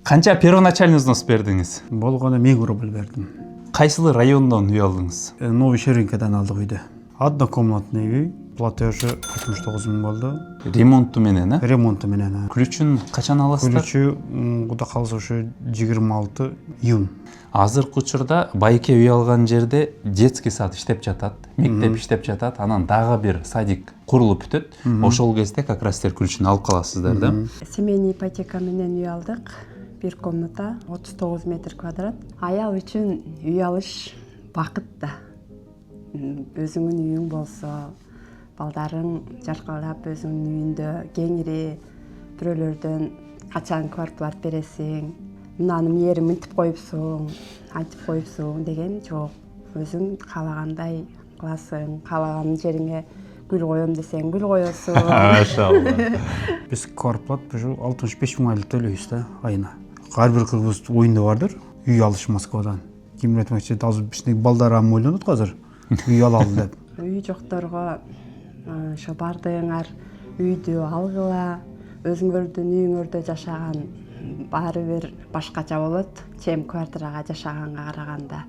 Канча первоначальный взнос бердиңиз? Болгону 1000 рубль бердим. Кайсыл райондон үй алдыңыз? Новый Шеренкадан алдык үйдү. Однокомнатный үй, платежи 69 000 болду. Ремонту менен, а? Ремонту менен. Ключүн качан аласыздар? Ключү Кудай калса ушу 26 июнь. Азыркы учурда байке үй алган жерде детский сад иштеп жатат, мектеп иштеп жатат, анан дагы бир садик курулуп бүтөт. Ошол кезде как раз силер ключүн алып каласыздар да. Семейный ипотека менен үй алдык. Бир комната 39 метр квадрат. Аял үчүн үй алыш бакыт да. Өзүңүн үйүң болсо, балдарың жаркырап өзүңүн үйүндө кеңири, бирөөлөрдөн качан квартплат бересиң, мынаны мээри мынтип коюпсуң, антип коюпсуң деген жок. Өзүң каалагандай кыласың, каалаган жериңе гүл коем десең гүл коесуң. Машалла. Биз квартплат 65 000 айлык төлөйбүз да айына. Ар бир кыргыз оюнда бардыр, үй алыш Москвадан. Ким айтмакчы, азыр бизде балдарым ойлонот азыр. Үй алалы деп. Үй жокторго ошо бардыгыңар үйдү алгыла, өзүңөрдүн үйүңөрдө жашаган баары бир башкача болот, чем квартирага жашаганга караганда.